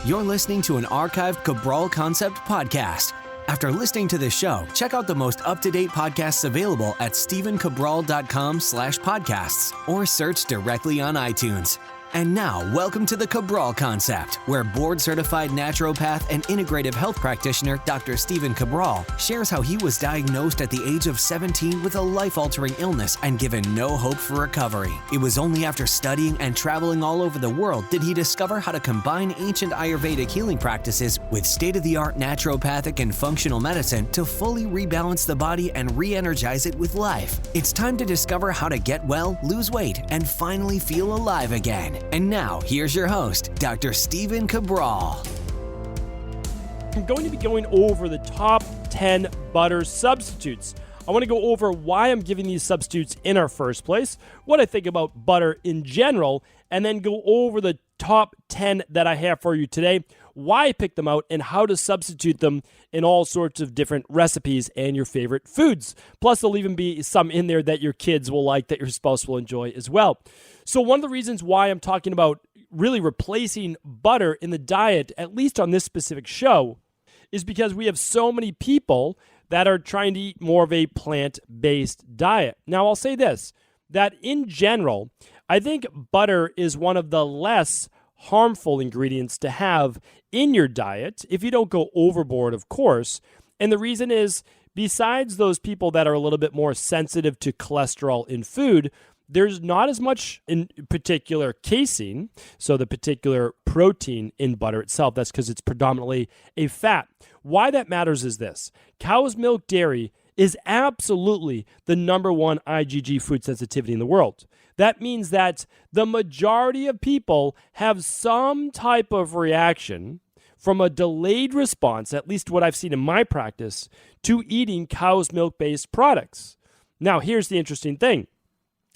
You're listening to an archived Cabral Concept podcast. After listening to this show, check out the most up-to-date podcasts available at stephencabral.com/podcasts or search directly on iTunes. And now, welcome to the Cabral Concept, where board-certified naturopath and integrative health practitioner Dr. Stephen Cabral shares how he was diagnosed at the age of 17 with a life-altering illness and given no hope for recovery. It was only after studying and traveling all over the world did he discover how to combine ancient Ayurvedic healing practices with state-of-the-art naturopathic and functional medicine to fully rebalance the body and re-energize it with life. It's time to discover how to get well, lose weight, and finally feel alive again. And now, here's your host, Dr. Stephen Cabral. I'm going to be going over the top 10 butter substitutes. I want to go over why I'm giving these substitutes in our first place, what I think about butter in general, and then go over the top 10 that I have for you today, why I picked them out, and how to substitute them in all sorts of different recipes and your favorite foods. Plus, there'll even be some in there that your kids will like, that your spouse will enjoy as well. So one of the reasons why I'm talking about really replacing butter in the diet, at least on this specific show, is because we have so many people that are trying to eat more of a plant-based diet. Now, I'll say this, that in general, I think butter is one of the less harmful ingredients to have in your diet, if you don't go overboard, of course. And the reason is, besides those people that are a little bit more sensitive to cholesterol in food, there's not as much in particular casein, so the particular protein in butter itself. That's because it's predominantly a fat. Why that matters is this. Cow's milk dairy is absolutely the number one IgG food sensitivity in the world. That means that the majority of people have some type of reaction from a delayed response, at least what I've seen in my practice, to eating cow's milk-based products. Now, here's the interesting thing.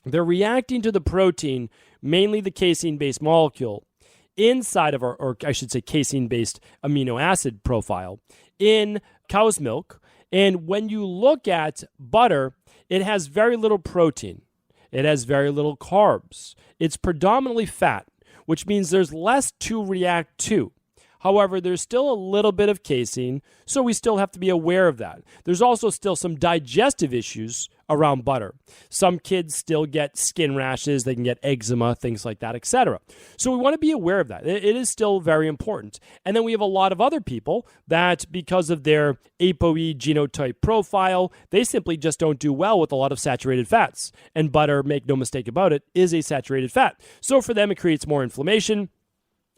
They're reacting to the protein, mainly the casein-based molecule, inside of or I should say casein-based amino acid profile in cow's milk. And when you look at butter, it has very little protein. It has very little carbs. It's predominantly fat, which means there's less to react to. However, there's still a little bit of casein, so we still have to be aware of that. There's also still some digestive issues around butter. Some kids still get skin rashes, they can get eczema, things like that, etc. So we want to be aware of that. It is still very important. And then we have a lot of other people that, because of their ApoE genotype profile, they simply just don't do well with a lot of saturated fats. And butter, make no mistake about it, is a saturated fat. So for them, it creates more inflammation.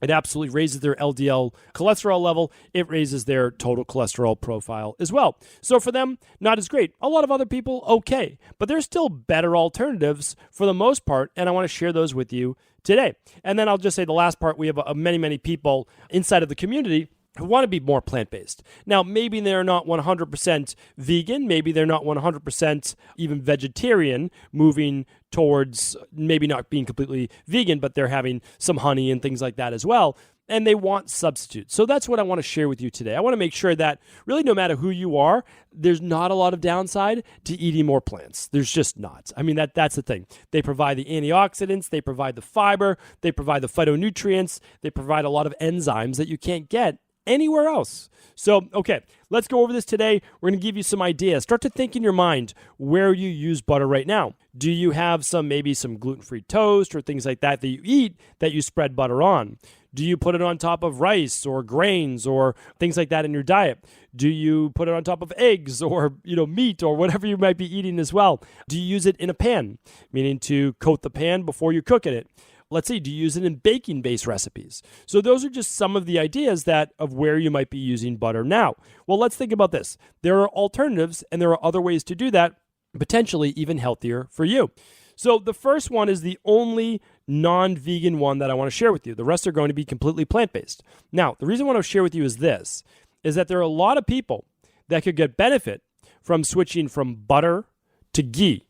It absolutely raises their LDL cholesterol level. It raises their total cholesterol profile as well. So for them, not as great. A lot of other people, okay. But there's still better alternatives for the most part, and I want to share those with you today. And then I'll just say the last part, we have many people inside of the community who want to be more plant-based. Now, maybe they're not 100% vegan. Maybe they're not 100% even vegetarian, moving towards maybe not being completely vegan, but they're having some honey and things like that as well. And they want substitutes. So that's what I want to share with you today. I want to make sure that really no matter who you are, there's not a lot of downside to eating more plants. There's just not. I mean, that's the thing. They provide the antioxidants, they provide the fiber, they provide the phytonutrients, they provide a lot of enzymes that you can't get anywhere else. So, okay, let's go over this today. We're going to give you some ideas. Start to think in your mind where you use butter right now. Do you have maybe some gluten-free toast or things like that you eat that you spread butter on? Do you put it on top of rice or grains or things like that in your diet? Do you put it on top of eggs or, meat or whatever you might be eating as well? Do you use it in a pan, meaning to coat the pan before you cook it? Let's see, do you use it in baking-based recipes? So those are just some of the ideas of where you might be using butter now. Well, let's think about this. There are alternatives, and there are other ways to do that, potentially even healthier for you. So the first one is the only non-vegan one that I want to share with you. The rest are going to be completely plant-based. Now, the reason I want to share with you is that there are a lot of people that could get benefit from switching from butter to ghee.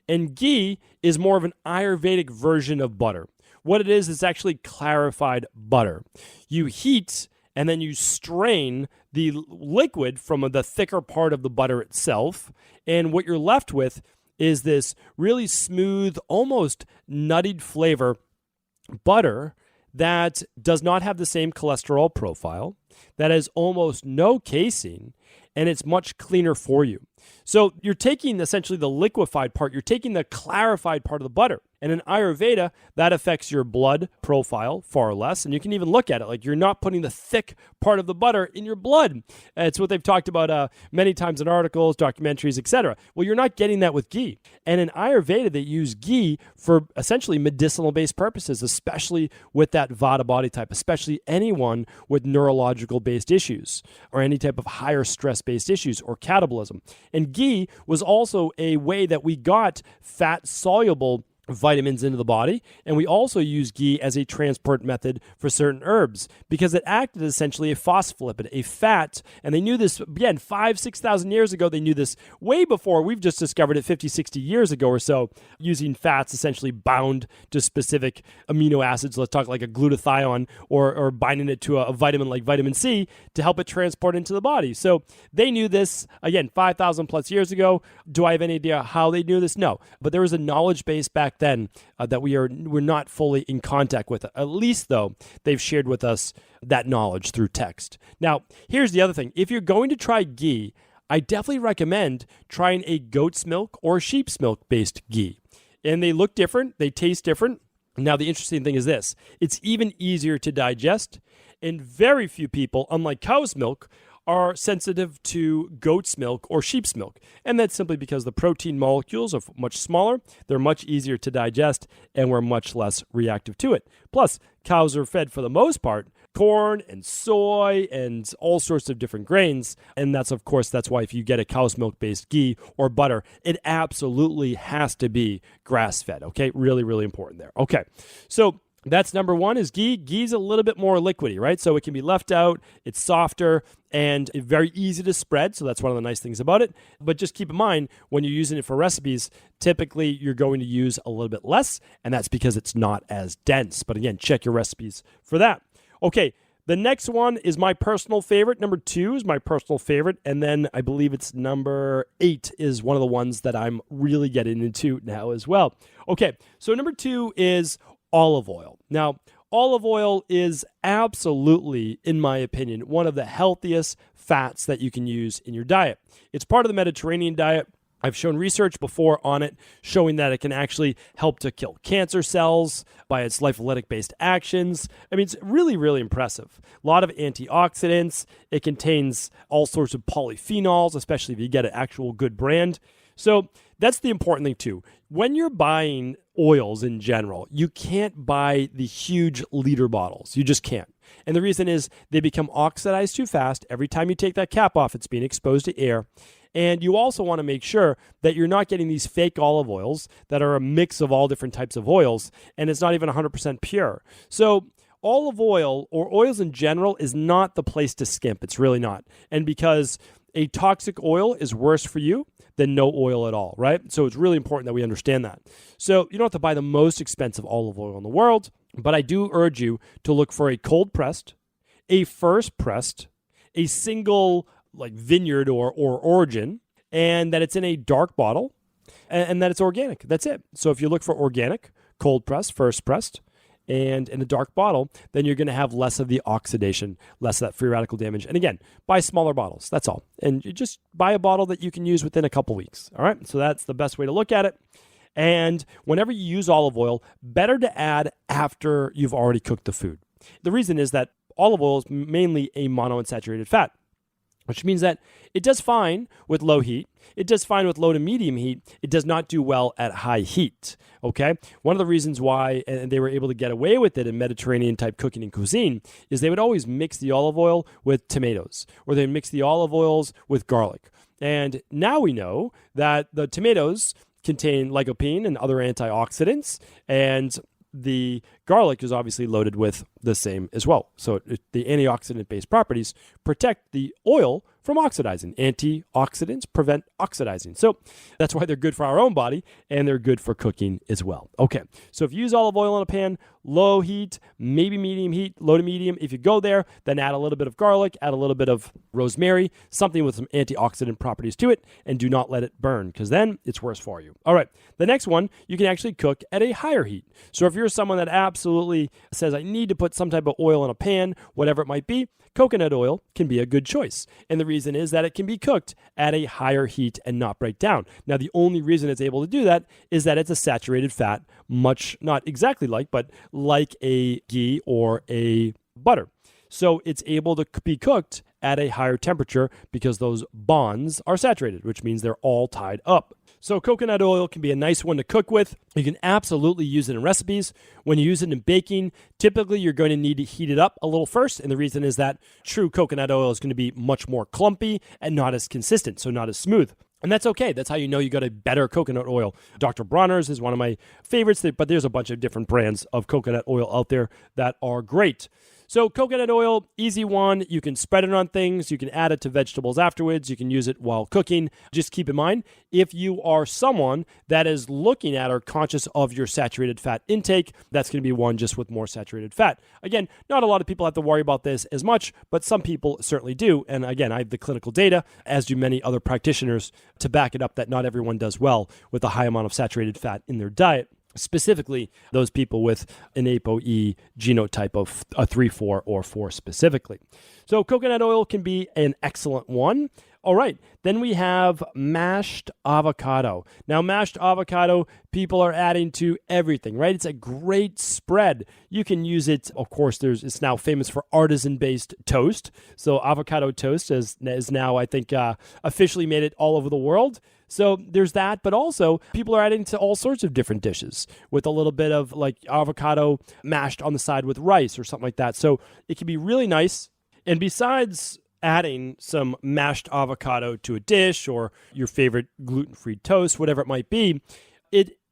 And ghee is more of an Ayurvedic version of butter. What it is actually clarified butter. You heat and then you strain the liquid from the thicker part of the butter itself, and what you're left with is this really smooth, almost nuttied flavor butter that does not have the same cholesterol profile, that has almost no casein, and it's much cleaner for you. So you're taking essentially the liquefied part, you're taking the clarified part of the butter. And in Ayurveda, that affects your blood profile far less. And you can even look at it like you're not putting the thick part of the butter in your blood. It's what they've talked about many times in articles, documentaries, etc. Well, you're not getting that with ghee. And in Ayurveda, they use ghee for essentially medicinal-based purposes, especially with that Vata body type, especially anyone with neurological-based issues or any type of higher stress-based issues or catabolism. And ghee was also a way that we got fat-soluble vitamins into the body, and we also use ghee as a transport method for certain herbs because it acted as essentially a phospholipid, a fat, and they knew this, again, 6,000 years ago. They knew this way before we've just discovered it 50, 60 years ago or so, using fats essentially bound to specific amino acids. Let's talk like a glutathione or binding it to a vitamin like vitamin C to help it transport into the body. So they knew this, again, 5,000 plus years ago. Do I have any idea how they knew this? No, but there was a knowledge base back then that we're not fully in contact with. At least, though, they've shared with us that knowledge through text. Now, here's the other thing. If you're going to try ghee, I definitely recommend trying a goat's milk or sheep's milk-based ghee. And they look different. They taste different. Now, the interesting thing is this. It's even easier to digest, and very few people, unlike cow's milk, are sensitive to goat's milk or sheep's milk. And that's simply because the protein molecules are much smaller, they're much easier to digest, and we're much less reactive to it. Plus, cows are fed, for the most part, corn and soy and all sorts of different grains. And that's why if you get a cow's milk-based ghee or butter, it absolutely has to be grass-fed, okay? Really, really important there. Okay, so that's number one is ghee. Ghee's a little bit more liquidy, right? So it can be left out, it's softer, and very easy to spread. So that's one of the nice things about it. But just keep in mind, when you're using it for recipes, typically you're going to use a little bit less, and that's because it's not as dense. But again, check your recipes for that. Okay, the next one is my personal favorite. Number 2 is my personal favorite. And then I believe it's number 8 is one of the ones that I'm really getting into now as well. Okay, so number 2 is olive oil. Now, olive oil is absolutely, in my opinion, one of the healthiest fats that you can use in your diet. It's part of the Mediterranean diet. I've shown research before on it showing that it can actually help to kill cancer cells by its lipolytic-based actions. I mean, it's really, really impressive. A lot of antioxidants. It contains all sorts of polyphenols, especially if you get an actual good brand. So that's the important thing too. When you're buying oils in general, you can't buy the huge liter bottles. You just can't. And the reason is they become oxidized too fast. Every time you take that cap off, it's being exposed to air. And you also want to make sure that you're not getting these fake olive oils that are a mix of all different types of oils, and it's not even 100% pure. So olive oil or oils in general is not the place to skimp. It's really not. And because a toxic oil is worse for you than no oil at all, right? So it's really important that we understand that. So you don't have to buy the most expensive olive oil in the world, but I do urge you to look for a cold pressed, a first pressed, a single like vineyard or origin, and that it's in a dark bottle and that it's organic. That's it. So if you look for organic, cold pressed, first pressed, and in a dark bottle, then you're going to have less of the oxidation, less of that free radical damage. And again, buy smaller bottles. That's all. And you just buy a bottle that you can use within a couple weeks. All right. So that's the best way to look at it. And whenever you use olive oil, better to add after you've already cooked the food. The reason is that olive oil is mainly a monounsaturated fat, which means that it does fine with low heat. It does fine with low to medium heat. It does not do well at high heat, okay? One of the reasons why they were able to get away with it in Mediterranean-type cooking and cuisine is they would always mix the olive oil with tomatoes, or they'd mix the olive oils with garlic. And now we know that the tomatoes contain lycopene and other antioxidants, and the garlic is obviously loaded with the same as well. So the antioxidant-based properties protect the oil from oxidizing. Antioxidants prevent oxidizing. So that's why they're good for our own body, and they're good for cooking as well. Okay, so if you use olive oil in a pan, low heat, maybe medium heat, low to medium. If you go there, then add a little bit of garlic, add a little bit of rosemary, something with some antioxidant properties to it, and do not let it burn, because then it's worse for you. All right, the next one, you can actually cook at a higher heat. So if you're someone that absolutely says, I need to put some type of oil in a pan, whatever it might be, coconut oil can be a good choice. And the reason is that it can be cooked at a higher heat and not break down. Now, the only reason it's able to do that is that it's a saturated fat, much, not exactly like, but like a ghee or a butter. So it's able to be cooked at a higher temperature because those bonds are saturated, which means they're all tied up. So coconut oil can be a nice one to cook with. You can absolutely use it in recipes. When you use it in baking, typically you're going to need to heat it up a little first. And the reason is that true coconut oil is going to be much more clumpy and not as consistent, so not as smooth. And that's okay. That's how you know you got a better coconut oil. Dr. Bronner's is one of my favorites, but there's a bunch of different brands of coconut oil out there that are great. So coconut oil, easy one. You can spread it on things. You can add it to vegetables afterwards. You can use it while cooking. Just keep in mind, if you are someone that is looking at or conscious of your saturated fat intake, that's going to be one just with more saturated fat. Again, not a lot of people have to worry about this as much, but some people certainly do. And again, I have the clinical data, as do many other practitioners, to back it up that not everyone does well with a high amount of saturated fat in their diet. Specifically, those people with an ApoE genotype of a 3, 4, or 4 specifically. So coconut oil can be an excellent one. All right, then we have mashed avocado. Now, mashed avocado, people are adding to everything, right? It's a great spread. You can use it, of course, it's now famous for artisan-based toast. So avocado toast is now, I think, officially made it all over the world. So there's that, but also people are adding to all sorts of different dishes with a little bit of like avocado mashed on the side with rice or something like that. So it can be really nice. And besides adding some mashed avocado to a dish or your favorite gluten-free toast, whatever it might be,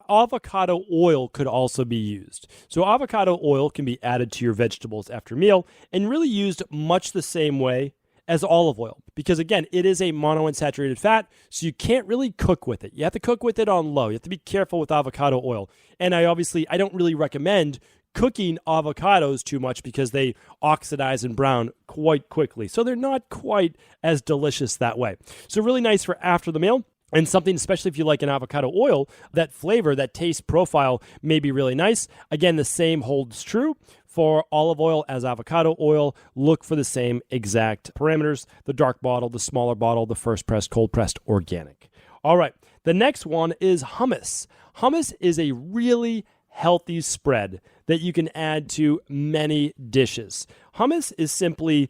avocado oil could also be used. So avocado oil can be added to your vegetables after meal and really used much the same way as olive oil, because again, it is a monounsaturated fat, so you can't really cook with it. You have to cook with it on low. You have to be careful with avocado oil. And I don't really recommend cooking avocados too much because they oxidize and brown quite quickly. So they're not quite as delicious that way. So really nice for after the meal. And something, especially if you like an avocado oil, that flavor, that taste profile may be really nice. Again, the same holds true for olive oil as avocado oil. Look for the same exact parameters: the dark bottle, the smaller bottle, the first pressed, cold pressed, organic. All right, the next one is hummus. Hummus is a really healthy spread that you can add to many dishes. Hummus is simply,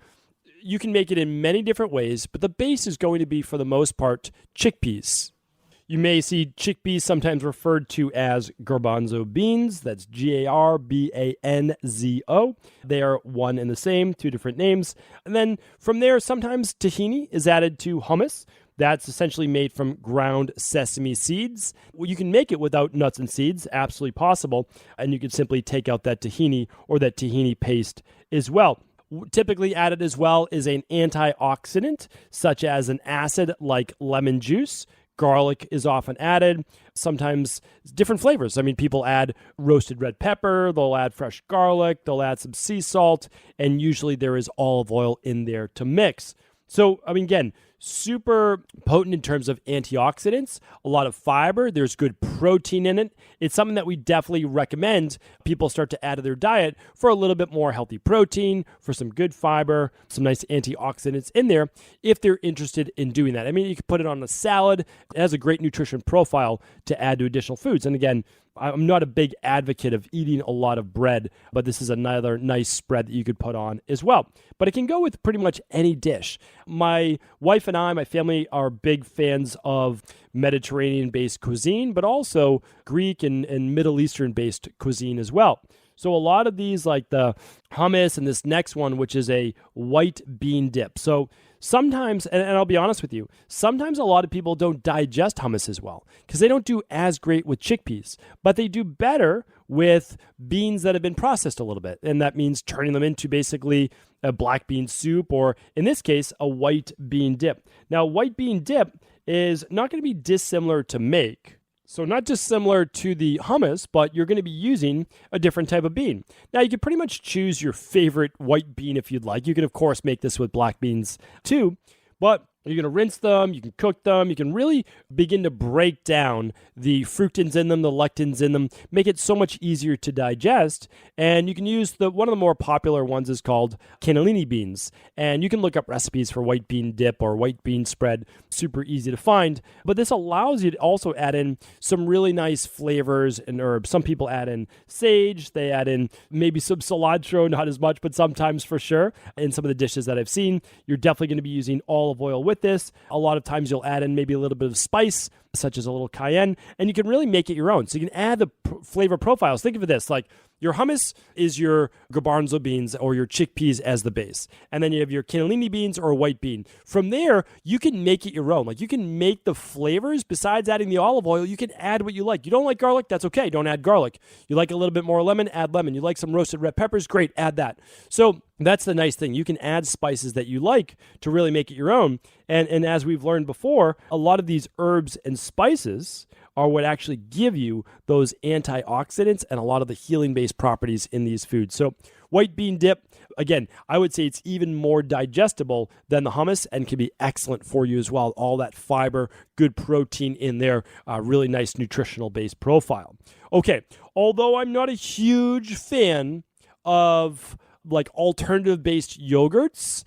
you can make it in many different ways, but the base is going to be, for the most part, chickpeas. You may see chickpeas sometimes referred to as garbanzo beans. That's Garbanzo. They are one and the same, two different names. And then from there, sometimes tahini is added to hummus. That's essentially made from ground sesame seeds. Well, you can make it without nuts and seeds, absolutely possible. And you can simply take out that tahini or that tahini paste as well. Typically added as well is an antioxidant, such as an acid like lemon juice. Garlic is often added, sometimes different flavors. I mean, people add roasted red pepper, they'll add fresh garlic, they'll add some sea salt, and usually there is olive oil in there to mix. So, I mean, again, super potent in terms of antioxidants, a lot of fiber, there's good protein in it. It's something that we definitely recommend people start to add to their diet for a little bit more healthy protein, for some good fiber, some nice antioxidants in there if they're interested in doing that. I mean, you could put it on a salad. It has a great nutrition profile to add to additional foods. And again, I'm not a big advocate of eating a lot of bread, but this is another nice spread that you could put on as well. But it can go with pretty much any dish. My wife and I, my family, are big fans of Mediterranean-based cuisine, but also Greek and Middle Eastern-based cuisine as well. So a lot of these, like the hummus and this next one, which is a white bean dip. So sometimes, and I'll be honest with you, sometimes a lot of people don't digest hummus as well because they don't do as great with chickpeas, but they do better with beans that have been processed a little bit. And that means turning them into basically a black bean soup, or in this case, a white bean dip. Now, white bean dip is not going to be dissimilar to make. So not dissimilar to the hummus, but you're going to be using a different type of bean. Now, you can pretty much choose your favorite white bean if you'd like. You can, of course, make this with black beans too, but you're going to rinse them, you can cook them, you can really begin to break down the fructans in them, the lectins in them, make it so much easier to digest. And you can use one of the more popular ones is called cannellini beans. And you can look up recipes for white bean dip or white bean spread, super easy to find. But this allows you to also add in some really nice flavors and herbs. Some people add in sage, they add in maybe some cilantro, not as much, but sometimes for sure. In some of the dishes that I've seen, you're definitely going to be using olive oil with this. A lot of times you'll add in maybe a little bit of spice, such as a little cayenne, and you can really make it your own. So you can add the flavor profiles. Think of it this, like your hummus is your garbanzo beans or your chickpeas as the base. And then you have your cannellini beans or a white bean. From there, you can make it your own. Like you can make the flavors. Besides adding the olive oil, you can add what you like. You don't like garlic? That's okay. Don't add garlic. You like a little bit more lemon? Add lemon. You like some roasted red peppers? Great. Add that. So that's the nice thing. You can add spices that you like to really make it your own. And as we've learned before, a lot of these herbs and spices are what actually give you those antioxidants and a lot of the healing-based properties in these foods. So white bean dip, again, I would say it's even more digestible than the hummus and can be excellent for you as well. All that fiber, good protein in there, really nice nutritional-based profile. Okay, although I'm not a huge fan of like alternative-based yogurts,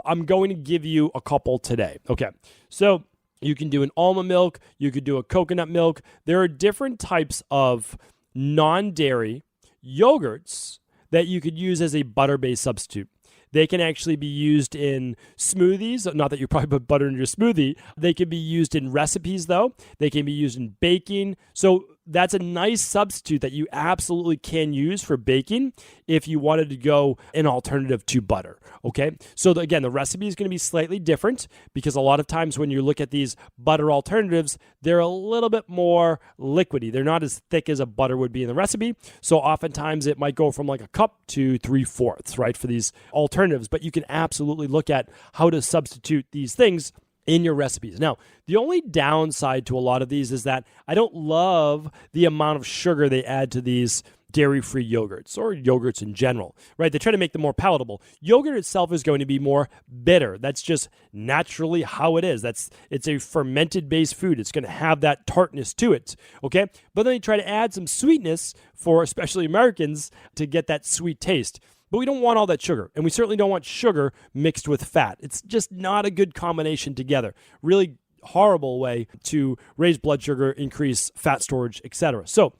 I'm going to give you a couple today. Okay, so you can do an almond milk. You could do a coconut milk. There are different types of non-dairy yogurts that you could use as a butter-based substitute. They can actually be used in smoothies. Not that you probably put butter in your smoothie. They can be used in recipes, though. They can be used in baking. So that's a nice substitute that you absolutely can use for baking if you wanted to go an alternative to butter, okay? So again, the recipe is going to be slightly different because a lot of times when you look at these butter alternatives, they're a little bit more liquidy. They're not as thick as a butter would be in the recipe. So oftentimes it might go from like a cup to 3/4, right, for these alternatives. But you can absolutely look at how to substitute these things in your recipes. Now, the only downside to a lot of these is that I don't love the amount of sugar they add to these dairy-free yogurts or yogurts in general, right? They try to make them more palatable. Yogurt itself is going to be more bitter. That's just naturally how it is. It's a fermented-based food. It's going to have that tartness to it, okay? But then they try to add some sweetness for especially Americans to get that sweet taste. But we don't want all that sugar, and we certainly don't want sugar mixed with fat. It's just not a good combination together. Really horrible way to raise blood sugar, increase fat storage, etc. So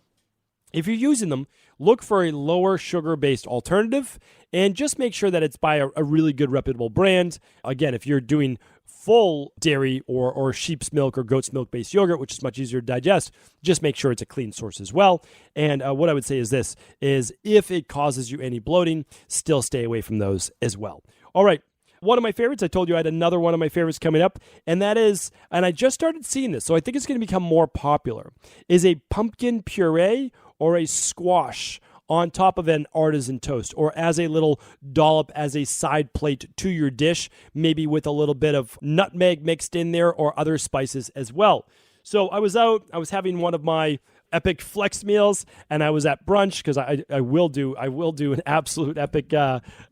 if you're using them, look for a lower sugar-based alternative and just make sure that it's by a really good, reputable brand. Again, if you're doing full dairy or sheep's milk or goat's milk-based yogurt, which is much easier to digest, just make sure it's a clean source as well. And what I would say is this, is if it causes you any bloating, still stay away from those as well. All right. One of my favorites, I told you I had another one of my favorites coming up, and that is, and I just started seeing this, so I think it's going to become more popular, is a pumpkin puree or a squash on top of an artisan toast or as a little dollop as a side plate to your dish, maybe with a little bit of nutmeg mixed in there or other spices as well. So I was having one of my epic flex meals, and I was at brunch because I will do an absolute epic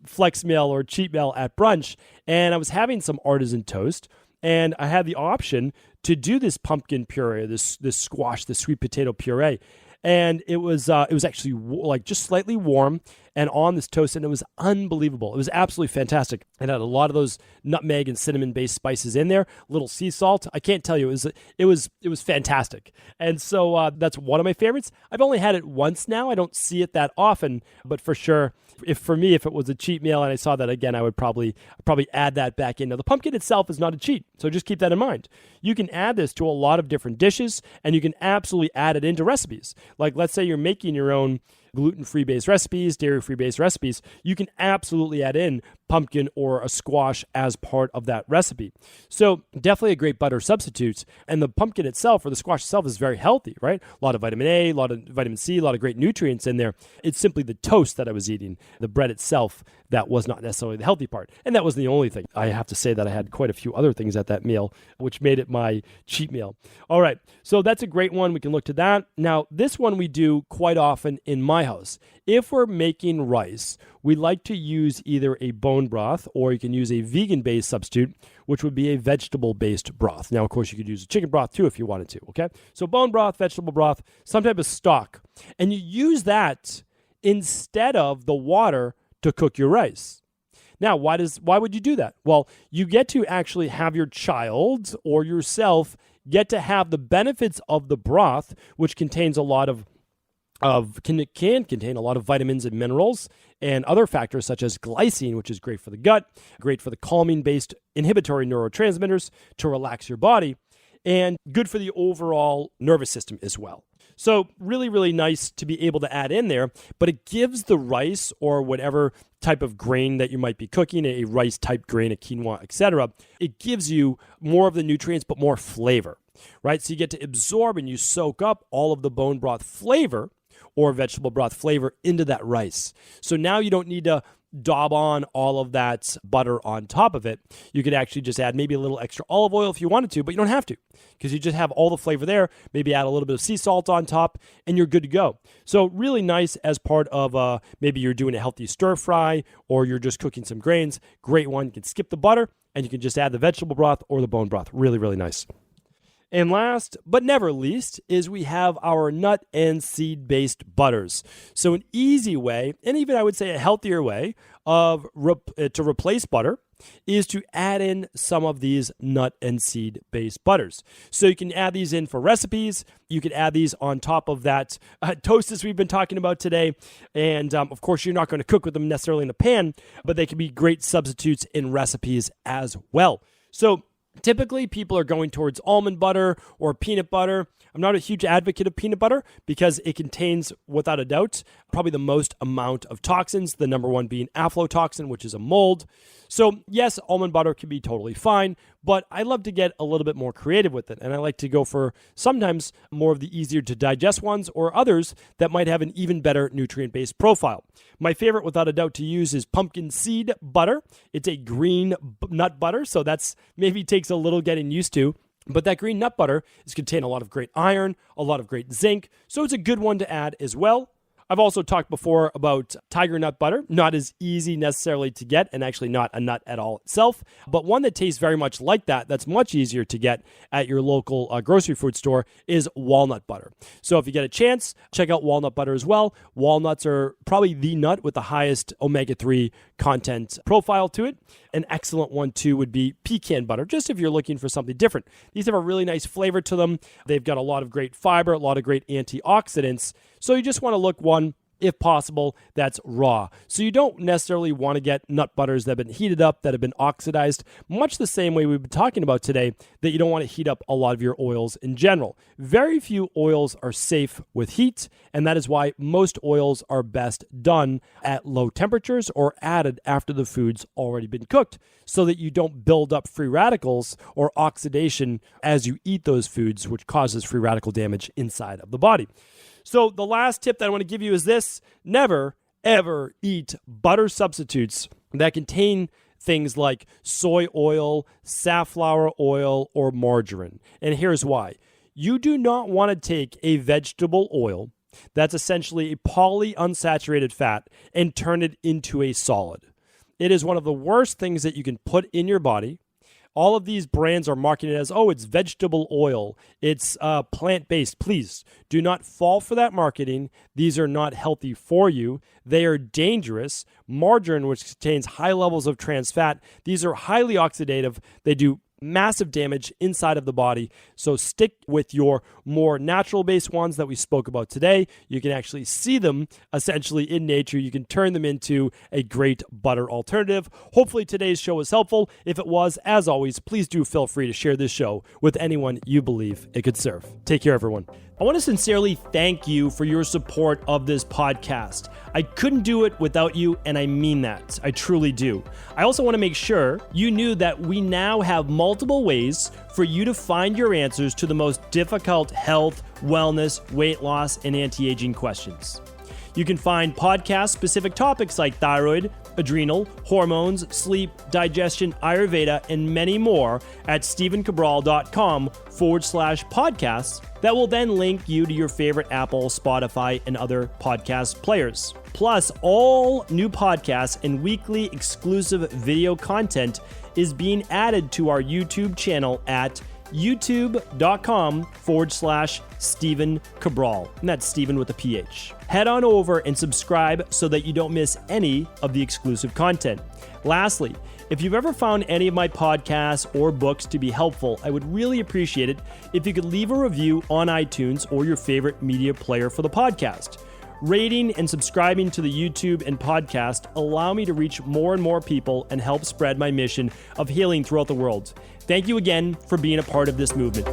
flex meal or cheat meal at brunch, and I was having some artisan toast, and I had the option to do this pumpkin puree, this squash, this sweet potato puree. And it was actually like just slightly warm and on this toast, and it was unbelievable. It was absolutely fantastic. It had a lot of those nutmeg and cinnamon-based spices in there, a little sea salt. I can't tell you, it was fantastic. And so that's one of my favorites. I've only had it once now. I don't see it that often, but for sure, if it was a cheat meal and I saw that again, I would probably add that back in. Now, the pumpkin itself is not a cheat, so just keep that in mind. You can add this to a lot of different dishes, and you can absolutely add it into recipes. Like, let's say you're making your own gluten-free based recipes, dairy-free based recipes, you can absolutely add in pumpkin or a squash as part of that recipe. So definitely a great butter substitute. And the pumpkin itself or the squash itself is very healthy, right? A lot of vitamin A, a lot of vitamin C, a lot of great nutrients in there. It's simply the toast that I was eating, the bread itself, that was not necessarily the healthy part. And that wasn't the only thing. I have to say that I had quite a few other things at that meal, which made it my cheat meal. All right, so that's a great one. We can look to that. Now, this one we do quite often in my house. If we're making rice, we like to use either a bone broth or you can use a vegan-based substitute, which would be a vegetable-based broth. Now, of course, you could use a chicken broth too if you wanted to, okay? So bone broth, vegetable broth, some type of stock. And you use that instead of the water to cook your rice. Now, why would you do that? Well, you get to actually have your child or yourself get to have the benefits of the broth, which contains a lot of can contain a lot of vitamins and minerals and other factors such as glycine, which is great for the gut, great for the calming-based inhibitory neurotransmitters to relax your body, and good for the overall nervous system as well. So really, really nice to be able to add in there, but it gives the rice or whatever type of grain that you might be cooking, a rice type grain, a quinoa, etc. It gives you more of the nutrients, but more flavor, right? So you get to absorb and you soak up all of the bone broth flavor or vegetable broth flavor into that rice. So now you don't need to daub on all of that butter on top of it. You could actually just add maybe a little extra olive oil if you wanted to, but you don't have to because you just have all the flavor there. Maybe add a little bit of sea salt on top and you're good to go. So really nice as part of maybe you're doing a healthy stir fry or you're just cooking some grains. Great one. You can skip the butter and you can just add the vegetable broth or the bone broth. Really, really nice. And last but never least is we have our nut and seed-based butters. So an easy way, and even I would say a healthier way of to replace butter is to add in some of these nut and seed-based butters. So you can add these in for recipes. You can add these on top of that toast as we've been talking about today. And of course, you're not going to cook with them necessarily in a pan, but they can be great substitutes in recipes as well. So typically, people are going towards almond butter or peanut butter. I'm not a huge advocate of peanut butter because it contains, without a doubt, probably the most amount of toxins, the number one being aflatoxin, which is a mold. So yes, almond butter can be totally fine, but I love to get a little bit more creative with it. And I like to go for sometimes more of the easier to digest ones or others that might have an even better nutrient-based profile. My favorite, without a doubt, to use is pumpkin seed butter. It's a green nut butter, so that's maybe takes a little getting used to. But that green nut butter is contain a lot of great iron, a lot of great zinc, so it's a good one to add as well. I've also talked before about tiger nut butter, not as easy necessarily to get and actually not a nut at all itself, but one that tastes very much like that, that's much easier to get at your local grocery food store is walnut butter. So if you get a chance, check out walnut butter as well. Walnuts are probably the nut with the highest omega-3 content profile to it. An excellent one too would be pecan butter, just if you're looking for something different. These have a really nice flavor to them. They've got a lot of great fiber, a lot of great antioxidants. So you just want to look one, if possible, that's raw. So you don't necessarily want to get nut butters that have been heated up, that have been oxidized, much the same way we've been talking about today, that you don't want to heat up a lot of your oils in general. Very few oils are safe with heat, and that is why most oils are best done at low temperatures or added after the food's already been cooked, so that you don't build up free radicals or oxidation as you eat those foods, which causes free radical damage inside of the body. So the last tip that I want to give you is this: never, ever eat butter substitutes that contain things like soy oil, safflower oil, or margarine. And here's why. You do not want to take a vegetable oil that's essentially a polyunsaturated fat and turn it into a solid. It is one of the worst things that you can put in your body. All of these brands are marketed as, oh, it's vegetable oil, it's plant-based. Please do not fall for that marketing. These are not healthy for you. They are dangerous. Margarine, which contains high levels of trans fat, these are highly oxidative. They do massive damage inside of the body. So stick with your more natural-based ones that we spoke about today. You can actually see them essentially in nature. You can turn them into a great butter alternative. Hopefully today's show was helpful. If it was, as always, please do feel free to share this show with anyone you believe it could serve. Take care, everyone. I want to sincerely thank you for your support of this podcast. I couldn't do it without you, and I mean that. I truly do. I also want to make sure you knew that we now have multiple ways for you to find your answers to the most difficult health, wellness, weight loss, and anti-aging questions. You can find podcast-specific topics like thyroid, adrenal, hormones, sleep, digestion, Ayurveda, and many more at stevencabral.com/podcasts that will then link you to your favorite Apple, Spotify, and other podcast players. Plus, all new podcasts and weekly exclusive video content is being added to our YouTube channel at youtube.com/Stephen Cabral. And that's Stephen with a PH. Head on over and subscribe so that you don't miss any of the exclusive content. Lastly, if you've ever found any of my podcasts or books to be helpful, I would really appreciate it if you could leave a review on iTunes or your favorite media player for the podcast. Rating and subscribing to the YouTube and podcast allow me to reach more and more people and help spread my mission of healing throughout the world. Thank you again for being a part of this movement.